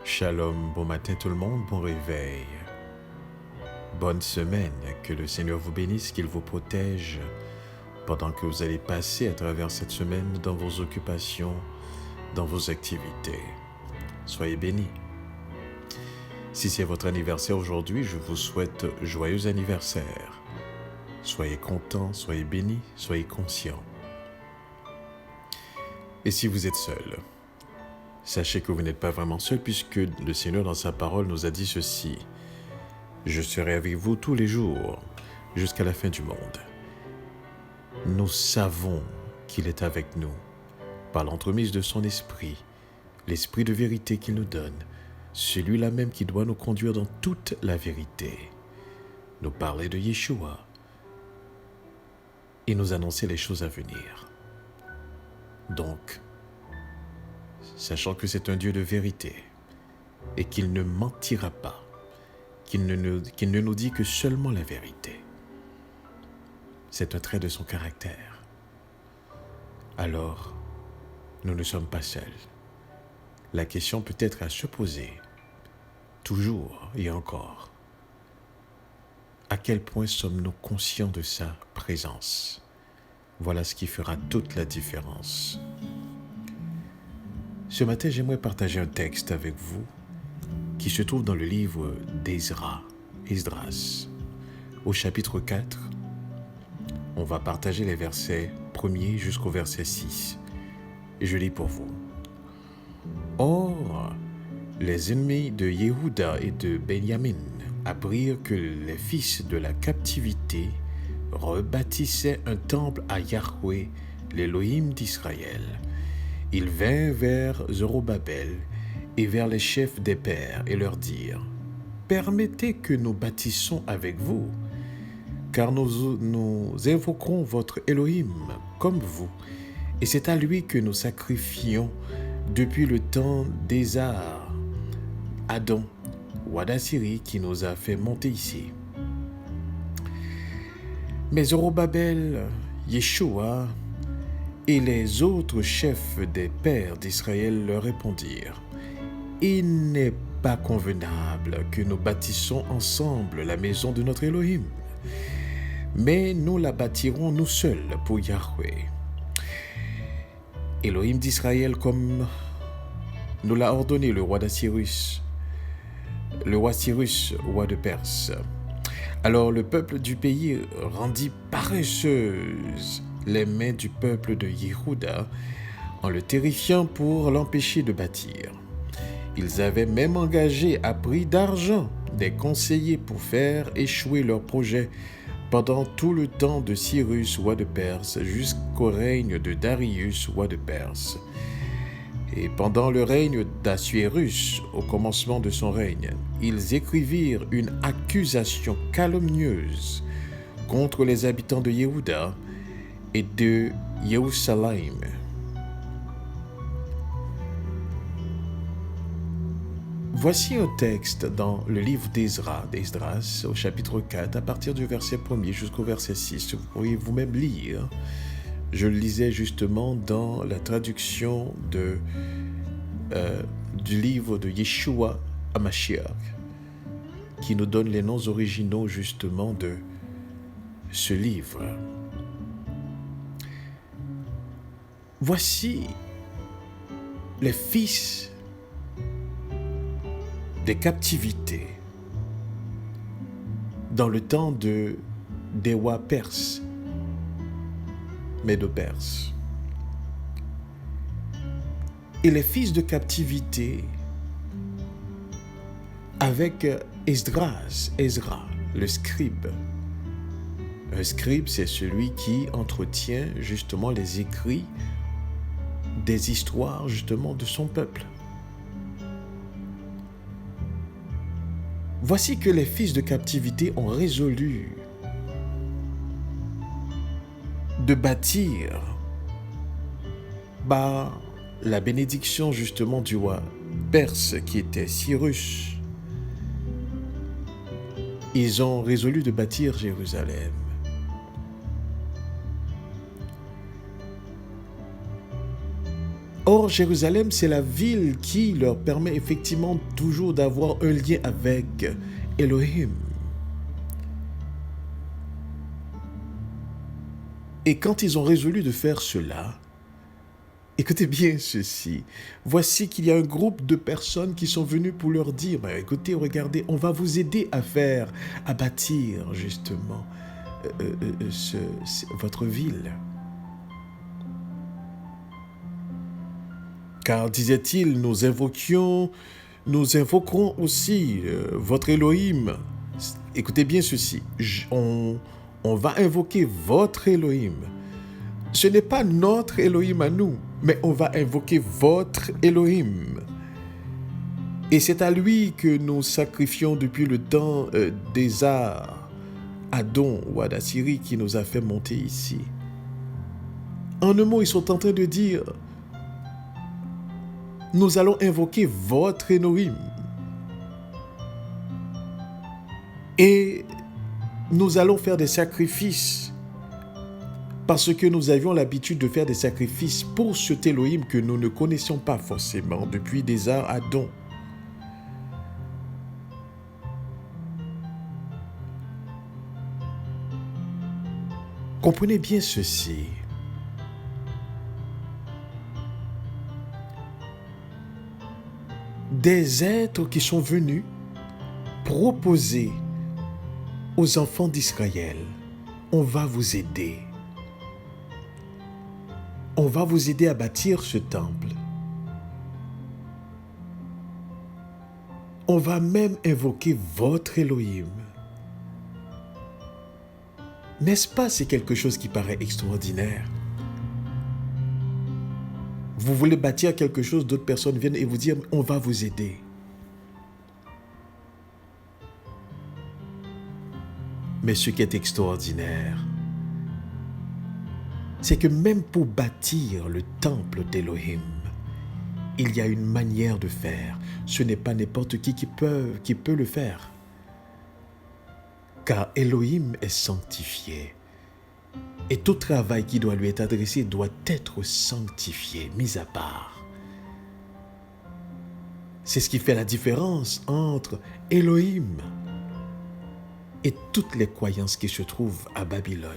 Shalom, bon matin tout le monde, bon réveil. Bonne semaine, que le Seigneur vous bénisse, qu'il vous protège pendant que vous allez passer à travers cette semaine dans vos occupations, dans vos activités. Soyez bénis. Si c'est votre anniversaire aujourd'hui, je vous souhaite joyeux anniversaire. Soyez contents, soyez bénis, soyez conscients. Et si vous êtes seul, sachez que vous n'êtes pas vraiment seul puisque le Seigneur dans sa parole nous a dit ceci. Je serai avec vous tous les jours jusqu'à la fin du monde. Nous savons qu'il est avec nous par l'entremise de son esprit, l'esprit de vérité qu'il nous donne, celui-là même qui doit nous conduire dans toute la vérité, nous parler de Yeshua et nous annoncer les choses à venir. Donc, sachant que c'est un Dieu de vérité et qu'il ne mentira pas, qu'il ne nous dit que seulement la vérité. C'est un trait de son caractère. Alors, nous ne sommes pas seuls. La question peut être à se poser, toujours et encore. À quel point sommes-nous conscients de sa présence? Voilà ce qui fera toute la différence. Ce matin, j'aimerais partager un texte avec vous qui se trouve dans le livre Esdras, au chapitre 4. On va partager les versets 1er jusqu'au verset 6. Et je lis pour vous. Or, les ennemis de Yehuda et de Benjamin apprirent que les fils de la captivité rebâtissaient un temple à Yahweh, l'Élohim d'Israël. Ils vinrent vers Zorobabel et vers les chefs des pères et leur dirent « Permettez que nous bâtissions avec vous, car nous invoquerons votre Elohim comme vous, et c'est à lui que nous sacrifions depuis le temps d'Ésar, Adon, roi d'Assyrie, qui nous a fait monter ici. » Mais Zorobabel, Yeshua et les autres chefs des pères d'Israël leur répondirent « Il n'est pas convenable que nous bâtissions ensemble la maison de notre Elohim, mais nous la bâtirons nous seuls pour Yahweh, Elohim d'Israël, comme nous l'a ordonné le roi Cyrus, roi de Perse. » Alors le peuple du pays rendit paresseuses les mains du peuple de Yehuda en le terrifiant pour l'empêcher de bâtir. Ils avaient même engagé à prix d'argent des conseillers pour faire échouer leur projet pendant tout le temps de Cyrus, roi de Perse, jusqu'au règne de Darius, roi de Perse. Et pendant le règne d'Assuérus, au commencement de son règne, ils écrivirent une accusation calomnieuse contre les habitants de Yehuda et de Jérusalem. Voici un texte dans le livre d'Esdras, au chapitre 4, à partir du verset 1er jusqu'au verset 6. Vous pourriez vous-même lire. Je le lisais justement dans la traduction du livre de Yeshua HaMashiach, qui nous donne les noms originaux justement de ce livre. Voici les fils des captivités dans le temps des rois perses, Médo-Perse. Et les fils de captivité avec Ezra, le scribe. Un scribe, c'est celui qui entretient justement les écrits des histoires justement de son peuple. Voici que les fils de captivité ont résolu de bâtir par la bénédiction justement du roi perse qui était Cyrus. Ils ont résolu de bâtir Jérusalem. Or, Alors Jérusalem, c'est la ville qui leur permet effectivement toujours d'avoir un lien avec Elohim. Et quand ils ont résolu de faire cela, écoutez bien ceci, voici qu'il y a un groupe de personnes qui sont venues pour leur dire, écoutez, regardez, on va vous aider à bâtir justement votre ville. Car, disait-il, nous invoquerons aussi votre Elohim. Écoutez bien ceci, on va invoquer votre Elohim. Ce n'est pas notre Elohim à nous, mais on va invoquer votre Elohim. Et c'est à lui que nous sacrifions depuis le temps d'Ésar, Adon ou Adasiri qui nous a fait monter ici. En un mot, ils sont en train de dire, nous allons invoquer votre Elohim. Et nous allons faire des sacrifices parce que nous avions l'habitude de faire des sacrifices pour cet Elohim que nous ne connaissions pas forcément depuis des arts Adon. Comprenez bien ceci. Des êtres qui sont venus proposer aux enfants d'Israël, on va vous aider. On va vous aider à bâtir ce temple. On va même invoquer votre Elohim. N'est-ce pas, c'est quelque chose qui paraît extraordinaire? Vous voulez bâtir quelque chose, d'autres personnes viennent et vous disent, on va vous aider. Mais ce qui est extraordinaire, c'est que même pour bâtir le temple d'Elohim, il y a une manière de faire. Ce n'est pas n'importe qui peut le faire. Car Elohim est sanctifié. Et tout travail qui doit lui être adressé doit être sanctifié, mis à part. C'est ce qui fait la différence entre Elohim et toutes les croyances qui se trouvent à Babylone.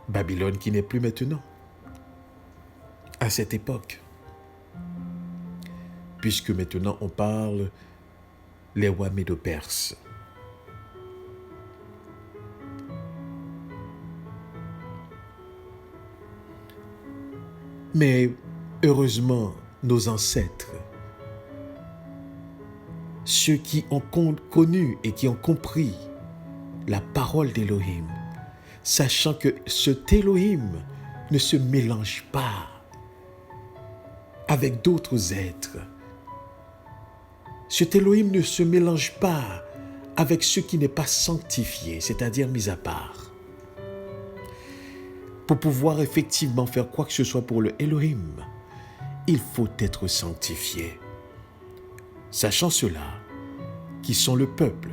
Babylone qui n'est plus maintenant, à cette époque. Puisque maintenant on parle les rois médo-perses. Mais heureusement, nos ancêtres, ceux qui ont connu et qui ont compris la parole d'Elohim, sachant que cet Elohim ne se mélange pas avec d'autres êtres. Cet Elohim ne se mélange pas avec ce qui n'est pas sanctifié, c'est-à-dire mis à part. Pour pouvoir effectivement faire quoi que ce soit pour le Elohim, il faut être sanctifié. Sachant cela, qui sont le peuple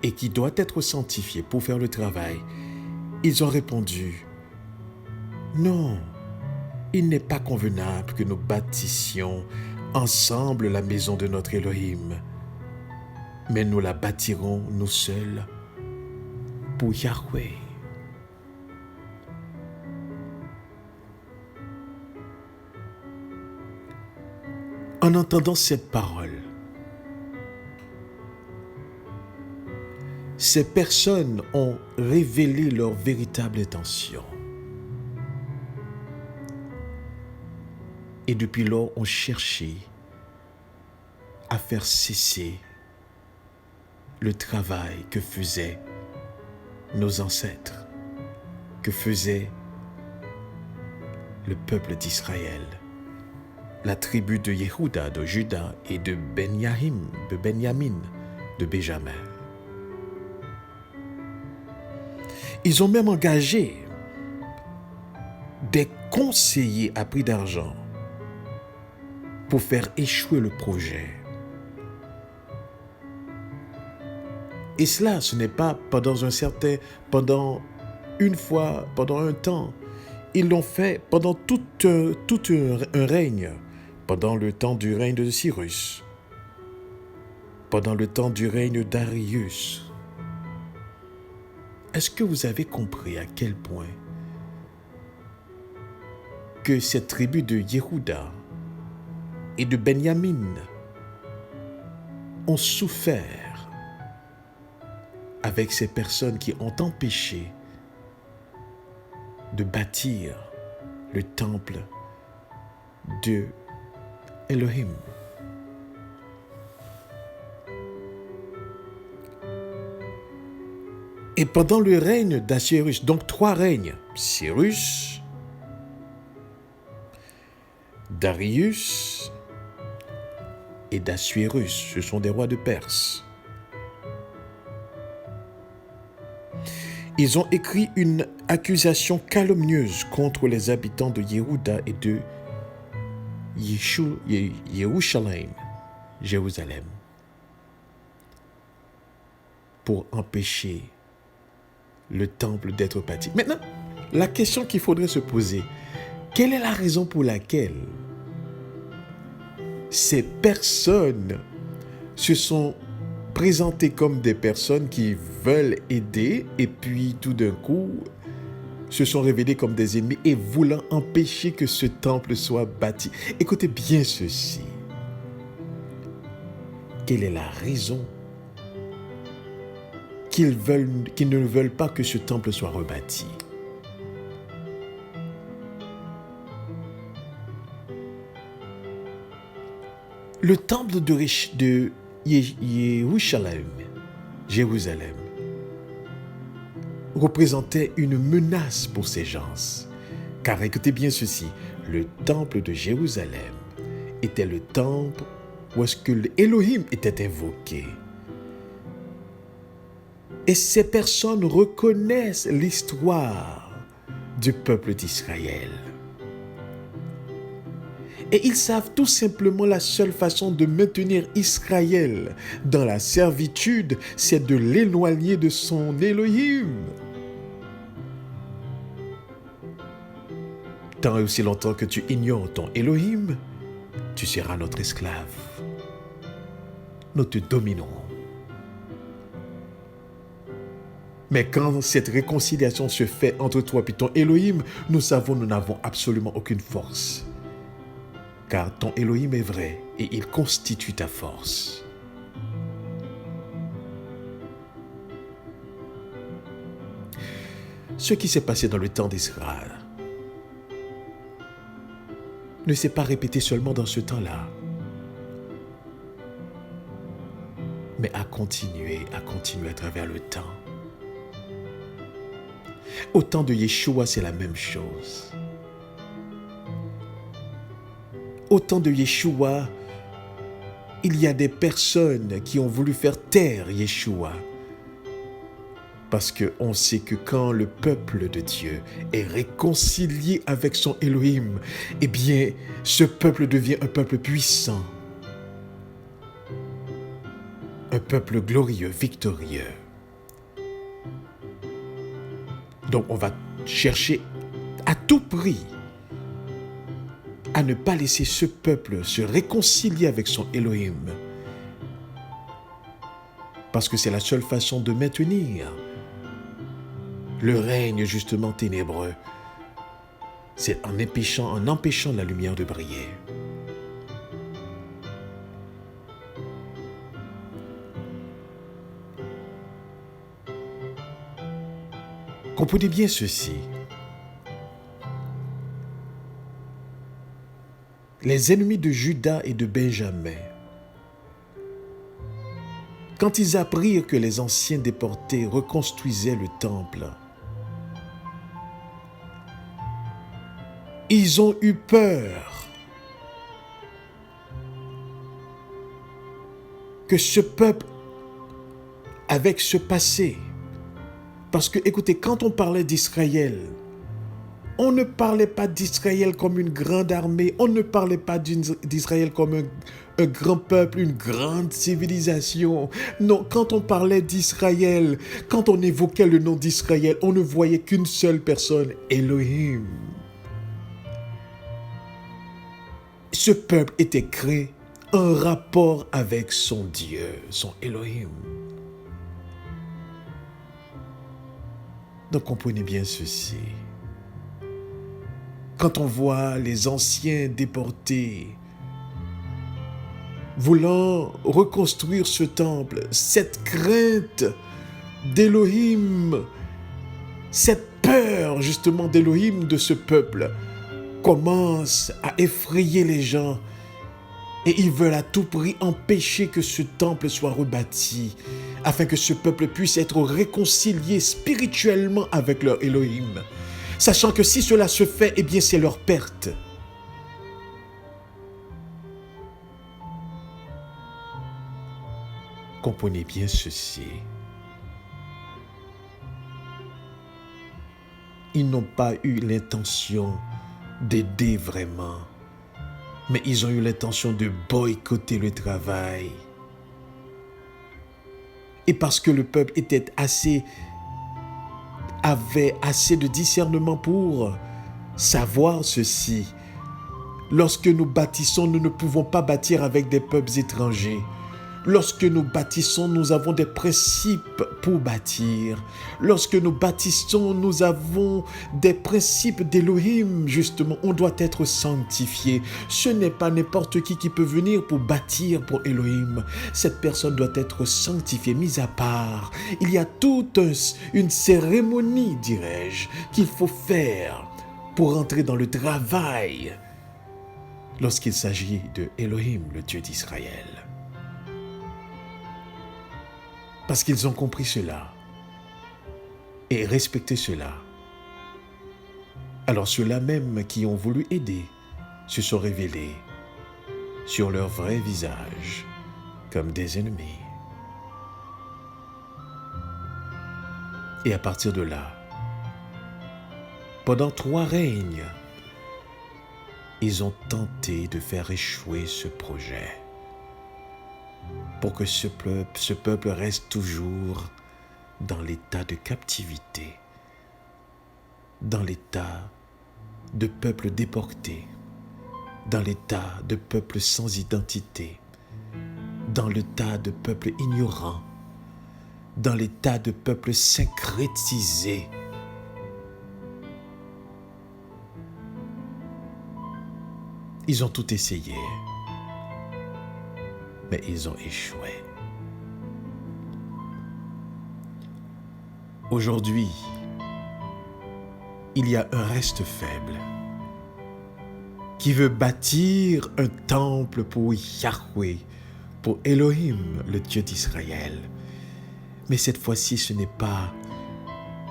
et qui doit être sanctifié pour faire le travail, ils ont répondu, non, il n'est pas convenable que nous bâtissions ensemble la maison de notre Elohim, mais nous la bâtirons nous seuls pour Yahweh. En entendant cette parole, ces personnes ont révélé leur véritable intention. Et depuis lors, ont cherché à faire cesser le travail que faisaient nos ancêtres, que faisait le peuple d'Israël, la tribu de Yehuda, de Juda et de Benjamin, de Benjamin. Ils ont même engagé des conseillers à prix d'argent pour faire échouer le projet. Et cela, ce n'est pas pendant un temps. ils l'ont fait pendant tout un règne, pendant le temps du règne de Cyrus, pendant le temps du règne d'Arius. Est-ce que vous avez compris à quel point que cette tribu de Yehuda et de Benjamin ont souffert avec ces personnes qui ont empêché de bâtir le temple de Elohim. Et pendant le règne d'Assyrus, donc 3 règnes, Cyrus, Darius et d'Assuérus, ce sont des rois de Perse. Ils ont écrit une accusation calomnieuse contre les habitants de Yehuda et de Jérusalem, pour empêcher le temple d'être bâti. Maintenant, la question qu'il faudrait se poser, quelle est la raison pour laquelle ces personnes se sont présentées comme des personnes qui veulent aider et puis tout d'un coup se sont révélées comme des ennemis et voulant empêcher que ce temple soit bâti? Écoutez bien ceci. Quelle est la raison qu'ils ne veulent pas que ce temple soit rebâti? Le temple de Jérusalem, représentait une menace pour ces gens. Car écoutez bien ceci, le temple de Jérusalem était le temple où est-ce que l'Élohim était invoqué. Et ces personnes reconnaissent l'histoire du peuple d'Israël. Et ils savent tout simplement la seule façon de maintenir Israël dans la servitude, c'est de l'éloigner de son Élohim. Tant et aussi longtemps que tu ignores ton Élohim, tu seras notre esclave. Nous te dominerons. Mais quand cette réconciliation se fait entre toi et ton Élohim, nous savons que nous n'avons absolument aucune force. Car ton Élohim est vrai et il constitue ta force. Ce qui s'est passé dans le temps d'Israël ne s'est pas répété seulement dans ce temps-là, mais a continué à travers le temps. Au temps de Yeshua, c'est la même chose. Au temps de Yeshua, il y a des personnes qui ont voulu faire taire Yeshua. Parce qu'on sait que quand le peuple de Dieu est réconcilié avec son Elohim, eh bien, ce peuple devient un peuple puissant. Un peuple glorieux, victorieux. Donc, on va chercher à tout prix à ne pas laisser ce peuple se réconcilier avec son Elohim. Parce que c'est la seule façon de maintenir le règne justement ténébreux. C'est en empêchant la lumière de briller. Comprenez bien ceci. Les ennemis de Juda et de Benjamin, quand ils apprirent que les anciens déportés reconstruisaient le temple, ils ont eu peur que ce peuple, avec ce passé, parce que, écoutez, quand on parlait d'Israël, on ne parlait pas d'Israël comme une grande armée, on ne parlait pas d'Israël comme un grand peuple, une grande civilisation. Non, quand on parlait d'Israël, quand on évoquait le nom d'Israël, on ne voyait qu'une seule personne, Elohim. ce peuple était créé en rapport avec son Dieu, son Elohim. Donc comprenez bien ceci. Quand on voit les anciens déportés voulant reconstruire ce temple, cette crainte d'Elohim, cette peur justement d'Elohim de ce peuple commence à effrayer les gens et ils veulent à tout prix empêcher que ce temple soit rebâti afin que ce peuple puisse être réconcilié spirituellement avec leur Elohim, sachant que si cela se fait, eh bien c'est leur perte. Comprenez bien ceci. Ils n'ont pas eu l'intention d'aider vraiment, mais ils ont eu l'intention de boycotter le travail. Et parce que le peuple avait assez de discernement pour savoir ceci, lorsque nous bâtissons, nous ne pouvons pas bâtir avec des peuples étrangers. Lorsque nous bâtissons, nous avons des principes pour bâtir. Lorsque nous bâtissons, nous avons des principes d'Elohim, justement. On doit être sanctifié. Ce n'est pas n'importe qui peut venir pour bâtir pour Elohim. Cette personne doit être sanctifiée, mise à part. Il y a toute une cérémonie, dirais-je, qu'il faut faire pour entrer dans le travail lorsqu'il s'agit de Elohim, le Dieu d'Israël. Parce qu'ils ont compris cela et respecté cela. Alors ceux-là même qui ont voulu aider se sont révélés sur leur vrai visage comme des ennemis. Et à partir de là, pendant 3 règnes, ils ont tenté de faire échouer ce projet, pour que ce peuple reste toujours dans l'état de captivité, dans l'état de peuple déporté, dans l'état de peuple sans identité, dans l'état de peuple ignorant, dans l'état de peuple syncrétisé. Ils ont tout essayé, mais ils ont échoué. Aujourd'hui, il y a un reste faible qui veut bâtir un temple pour Yahweh, pour Elohim, le Dieu d'Israël. Mais cette fois-ci, ce n'est pas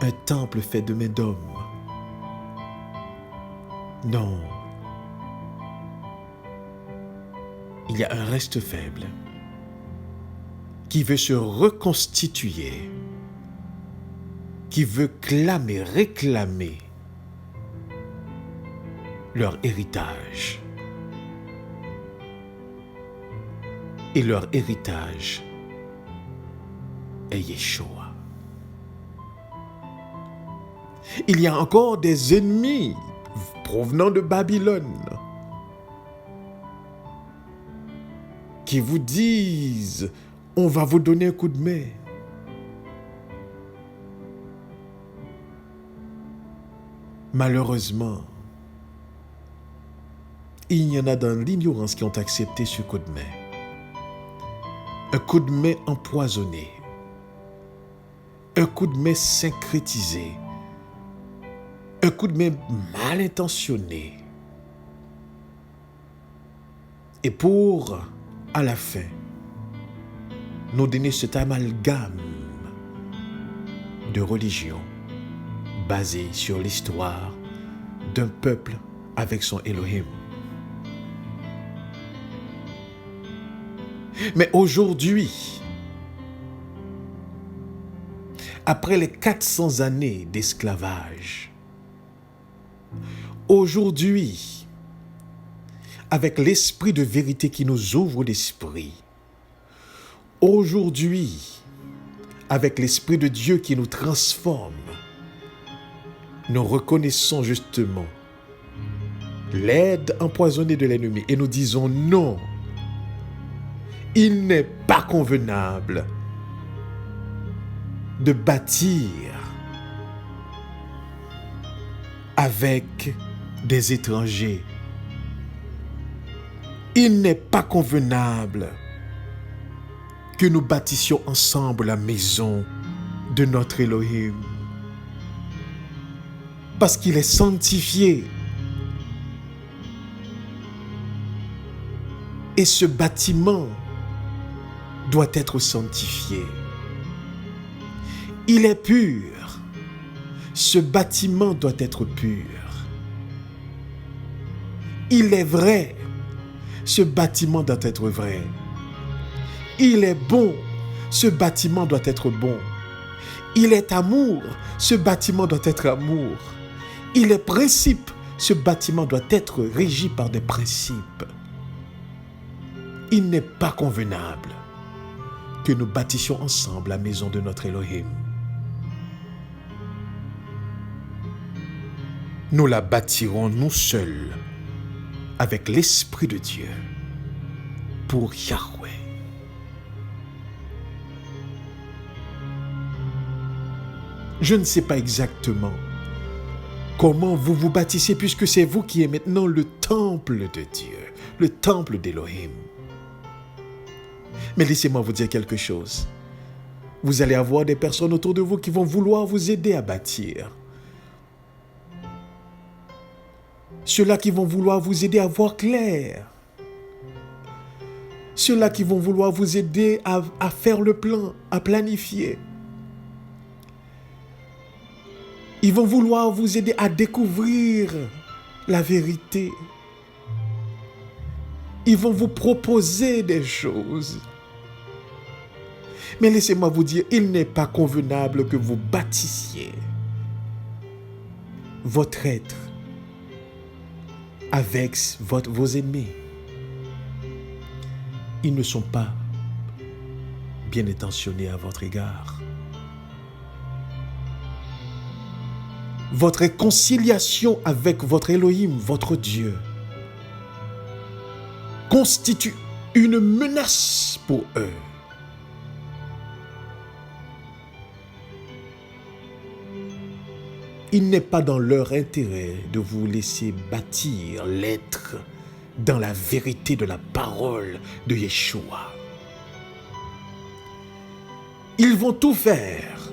un temple fait de main d'homme. Non. Il y a un reste faible qui veut se reconstituer, qui veut réclamer leur héritage. Et leur héritage est Yeshua. Il y a encore des ennemis provenant de Babylone qui vous disent « on va vous donner un coup de main ». Malheureusement, il y en a dans l'ignorance qui ont accepté ce coup de main. Un coup de main empoisonné, un coup de main syncrétisé, un coup de main mal intentionné. Et pour, à la fin, nous donner cet amalgame de religion basé sur l'histoire d'un peuple avec son Elohim. Mais aujourd'hui, après les 400 années d'esclavage, aujourd'hui, avec l'esprit de vérité qui nous ouvre l'esprit, aujourd'hui, avec l'esprit de Dieu qui nous transforme, nous reconnaissons justement l'aide empoisonnée de l'ennemi et nous disons non, il n'est pas convenable de bâtir avec des étrangers. Il n'est pas convenable que nous bâtissions ensemble la maison de notre Elohim. Parce qu'il est sanctifié. Et ce bâtiment doit être sanctifié. Il est pur. Ce bâtiment doit être pur. Il est vrai. Ce bâtiment doit être vrai. Il est bon. Ce bâtiment doit être bon. Il est amour. Ce bâtiment doit être amour. Il est principe. Ce bâtiment doit être régi par des principes. Il n'est pas convenable que nous bâtissions ensemble la maison de notre Elohim. Nous la bâtirons nous seuls avec l'Esprit de Dieu pour Yahweh. Je ne sais pas exactement comment vous vous bâtissez puisque c'est vous qui êtes maintenant le temple de Dieu, le temple d'Elohim. Mais laissez-moi vous dire quelque chose. Vous allez avoir des personnes autour de vous qui vont vouloir vous aider à bâtir. Ceux-là qui vont vouloir vous aider à voir clair. Ceux-là qui vont vouloir vous aider à faire le plan, à planifier. Ils vont vouloir vous aider à découvrir la vérité. Ils vont vous proposer des choses. Mais laissez-moi vous dire, il n'est pas convenable que vous bâtissiez votre être avec vos ennemis. Ils ne sont pas bien intentionnés à votre égard. Votre réconciliation avec votre Elohim, votre Dieu, constitue une menace pour eux. Il n'est pas dans leur intérêt de vous laisser bâtir l'être dans la vérité de la parole de Yeshua. Ils vont tout faire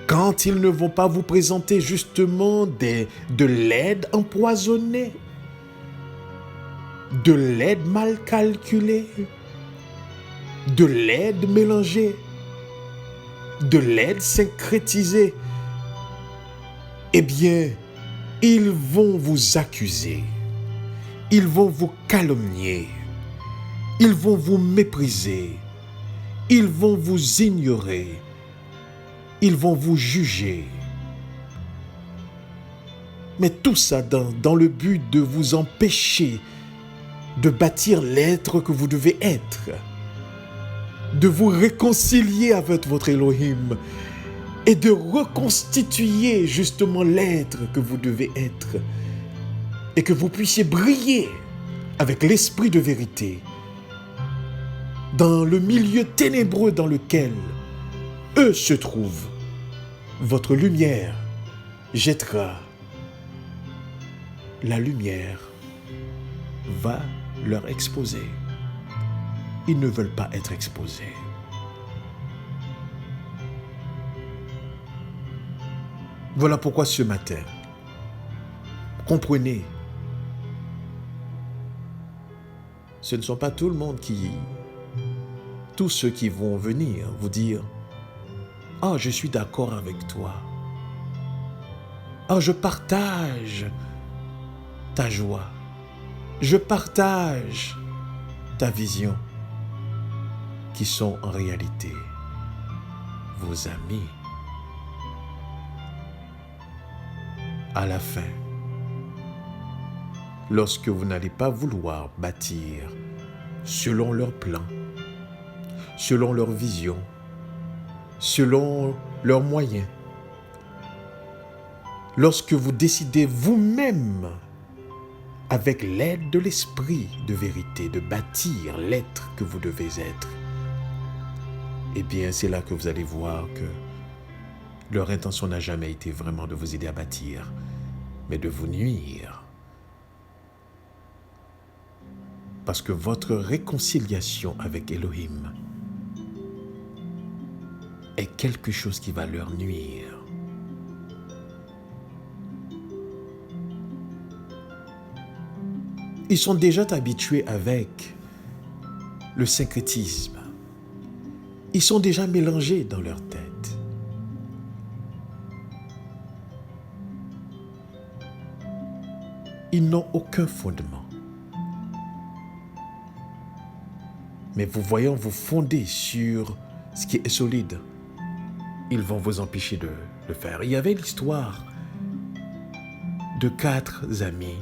quand ils ne vont pas vous présenter justement de l'aide empoisonnée, de l'aide mal calculée, de l'aide mélangée, de l'aide syncrétisée. Eh bien, ils vont vous accuser, ils vont vous calomnier, ils vont vous mépriser, ils vont vous ignorer, ils vont vous juger. Mais tout ça dans le but de vous empêcher de bâtir l'être que vous devez être, de vous réconcilier avec votre Elohim, et de reconstituer justement l'être que vous devez être et que vous puissiez briller avec l'esprit de vérité dans le milieu ténébreux dans lequel eux se trouvent. Votre lumière jettera. La lumière va leur exposer. Ils ne veulent pas être exposés. Voilà pourquoi ce matin, comprenez, ce ne sont pas tout le monde tous ceux qui vont venir vous dire « Ah, je suis d'accord avec toi. Ah, je partage ta joie. Je partage ta vision. » qui sont en réalité vos amis. À la fin, lorsque vous n'allez pas vouloir bâtir selon leur plan, selon leur vision, selon leurs moyens, lorsque vous décidez vous-même avec l'aide de l'esprit de vérité, de bâtir l'être que vous devez être, eh bien, c'est là que vous allez voir que leur intention n'a jamais été vraiment de vous aider à bâtir, mais de vous nuire. Parce que votre réconciliation avec Elohim est quelque chose qui va leur nuire. Ils sont déjà habitués avec le syncrétisme. Ils sont déjà mélangés dans leur tête. Ils n'ont aucun fondement. Mais vous voyant vous fonder sur ce qui est solide, ils vont vous empêcher de le faire. Il y avait l'histoire de 4 amis.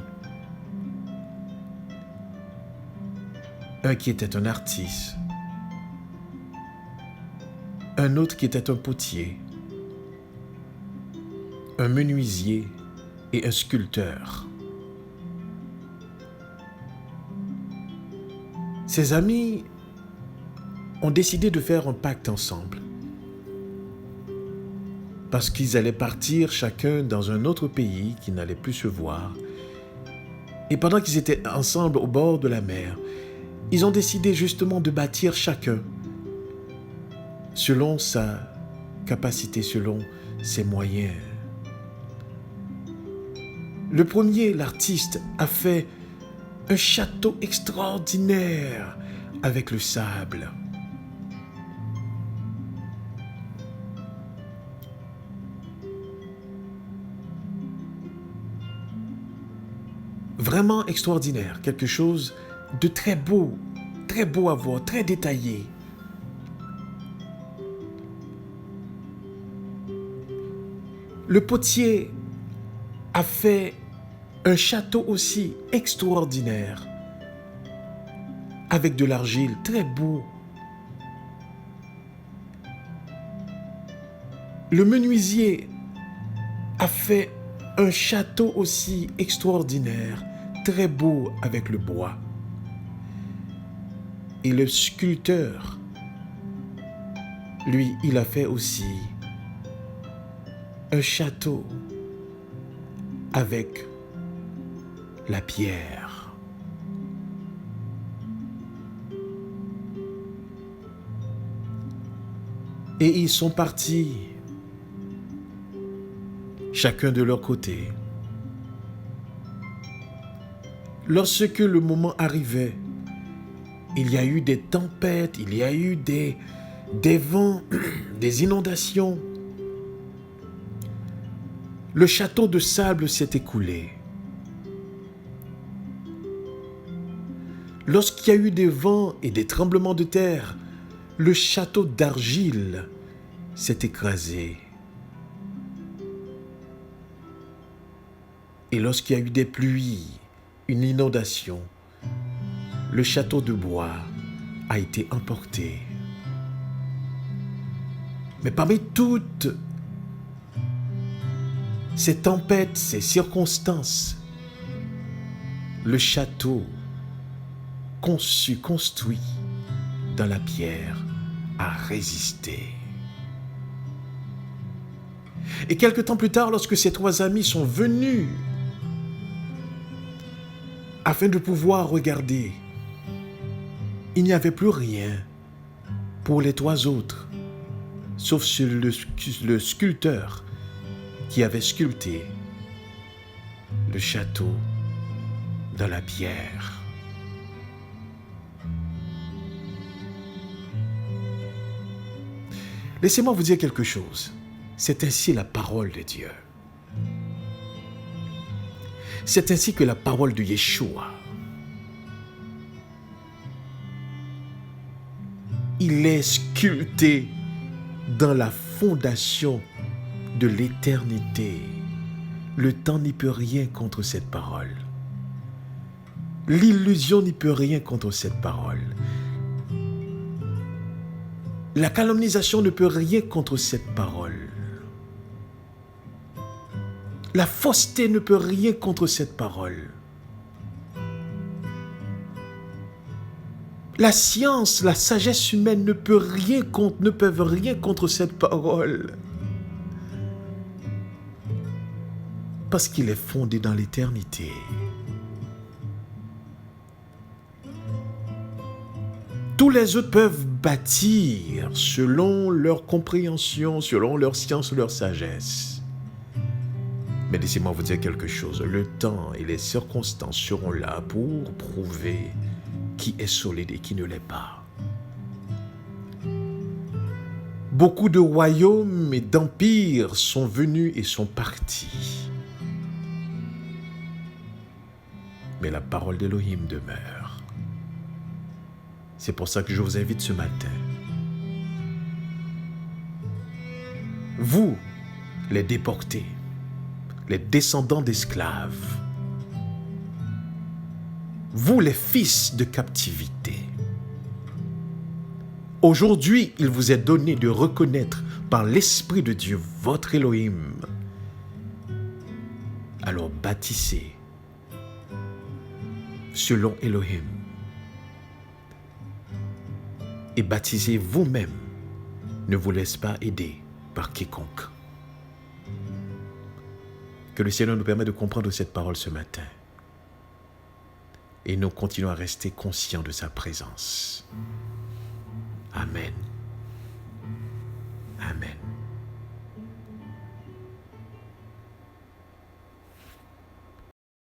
Un qui était un artiste, un autre qui était un potier, un menuisier et un sculpteur. Ces amis ont décidé de faire un pacte ensemble parce qu'ils allaient partir chacun dans un autre pays qui n'allait plus se voir. Et pendant qu'ils étaient ensemble au bord de la mer, ils ont décidé justement de bâtir chacun selon sa capacité, selon ses moyens. Le premier, l'artiste, a fait un château extraordinaire avec le sable. Vraiment extraordinaire, quelque chose de très beau à voir, très détaillé. Le potier a fait un château aussi extraordinaire, avec de l'argile, très beau. Le menuisier a fait un château aussi extraordinaire, très beau avec le bois. Et le sculpteur, lui, il a fait aussi un château avec la pierre. Et ils sont partis, chacun de leur côté. Lorsque le moment arrivait, il y a eu des tempêtes, il y a eu des vents, des inondations. Le château de sable s'est écoulé. Lorsqu'il y a eu des vents et des tremblements de terre, le château d'argile s'est écrasé. Et lorsqu'il y a eu des pluies, une inondation, le château de bois a été emporté. Mais parmi toutes ces tempêtes, ces circonstances, le château construit dans la pierre a résisté. Et quelque temps plus tard, lorsque ces 3 amis sont venus afin de pouvoir regarder, il n'y avait plus rien pour les 3 autres, sauf le sculpteur qui avait sculpté le château dans la pierre. Laissez-moi vous dire quelque chose. C'est ainsi la parole de Dieu. C'est ainsi que la parole de Yeshua, il est sculpté dans la fondation de l'éternité. Le temps n'y peut rien contre cette parole. L'illusion n'y peut rien contre cette parole. La calomnisation ne peut rien contre cette parole. La fausseté ne peut rien contre cette parole. La science, la sagesse humaine ne peuvent rien contre cette parole. Parce qu'il est fondé dans l'éternité. Tous les autres peuvent bâtir selon leur compréhension, selon leur science, leur sagesse. Mais laissez-moi vous dire quelque chose. Le temps et les circonstances seront là pour prouver qui est solide et qui ne l'est pas. Beaucoup de royaumes et d'empires sont venus et sont partis. Mais la parole d'Élohim demeure. C'est pour ça que je vous invite ce matin. Vous, les déportés, les descendants d'esclaves, vous, les fils de captivité, aujourd'hui, il vous est donné de reconnaître par l'Esprit de Dieu votre Elohim. Alors bâtissez selon Elohim et baptisez vous-même. Ne vous laisse pas aider par quiconque. Que le Seigneur nous permette de comprendre cette parole ce matin. Et nous continuons à rester conscients de sa présence. Amen. Amen.